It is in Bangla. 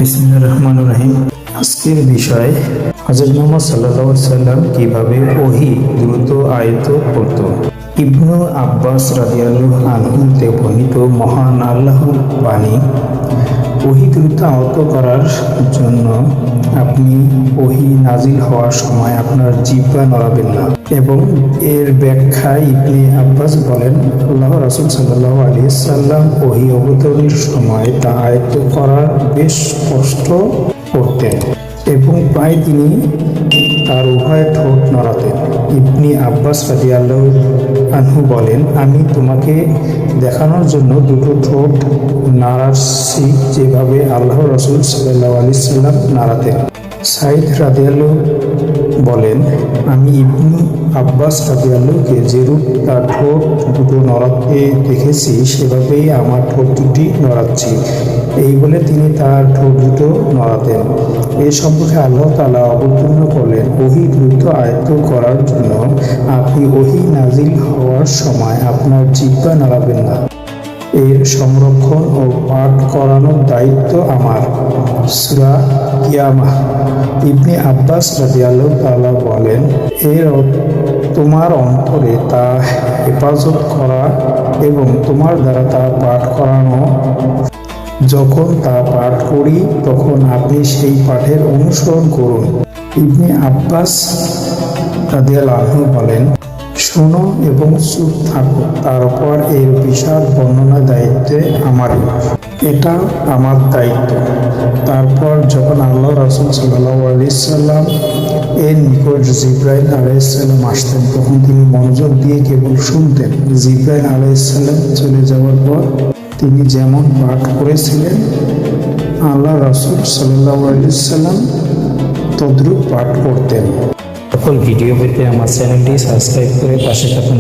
বিসমিল্লাহির রহমানির রহিম। আজকের বিষয় হযরত মুহাম্মদ সাল্লাল্লাহু আলাইহি সাল্লাম কিভাবে ওহী দ্রুত আয়ত্ত করত। ইবনু আব্বাস রাদিয়াল্লাহু আনহু থেকে বর্ণিত, মহান আল্লাহর বাণী, ওহী দ্রুত আয়ত্ত করার জন্য আপনি ওহী নাজিল হওয়ার সময় আপনার জিহ্বা নড়াবেন না। এবং এর ব্যাখ্যায় ইবনে আব্বাস বলেন, আল্লাহর রাসূল সাল্লাল্লাহু আলাইহি সাল্লাম ওহী অবতরণের সময় তা আয়ত্ত করার বেশ কষ্ট করতেন এবং প্রায় তিনি তার উভয় ঠোঁট নড়াতেন। ইবনে আব্বাস রাদিয়াল্লাহু আনহু বলেন, আমি তোমাকে দেখানোর জন্য দুটো ঠোঁট নাড়াচ্ছি, যেভাবে আল্লাহর রাসূল সাল্লাল্লাহু আলাইহি সাল্লাম নাড়াতেন। সাইদ রাদিয়াল্লাহু বলেন, আমি ইবনে আব্বাস রাদিয়াল্লাহুকে যেরূপ তার ঠোঁট দুটো নড়াতে দেখেছি, সেভাবেই আমার ঠোঁট দুটি নড়াচ্ছি। এই বলে তিনি তার ঠোঁট দুটো নড়াতেন। এ সম্পর্কে আল্লাহ তাআলা অবতীর্ণ করলেন, ওহী দ্রুত আয়ত্ত করার জন্য আপনি ওহী নাজিল হওয়ার সময় আপনার জিহ্বা নাড়াবেন না। এর সংরক্ষণ ও পাঠ করানোর দায়িত্ব আমার। সূরা কিয়ামাহ। ইবনে আব্বাস রাদিয়াল্লাহু তাআলা বলেন, এর তোমার অন্তরে তা হেফাজত করা এবং তোমার দ্বারা তা পাঠ করানো। যখন তা পাঠ করি তখন আপনি সেই পাঠের অনুসরণ করুন। ইবনে আব্বাস রাদিয়াল্লাহু আনহু বলেন, শোনো এবং চুপ থাকো, তারপর এর বিশাল বর্ণনা দায়িত্বে আমারই। এটা আমার দায়িত্ব। তারপর যখন আল্লাহ রাসূল সাল্লাল্লাহু আলাইহি সাল্লাম এর নিকট জিবরাইল আলাইহিস সালাম আসতেন, তখন তিনি মনোযোগ দিয়ে কেবল শুনতেন। জিবরাইল আলাইহিস সালাম চলে যাওয়ার পর তিনি যেমন পাঠ করেছিলেন, আল্লাহ রাসূল সাল্লাল্লাহু আলাইহি সাল্লাম তদ্রূপ পাঠ করতেন। সকল ভিডিও পেতে আমার চ্যানেলটি সাবস্ক্রাইব করে পাশে থাকুন।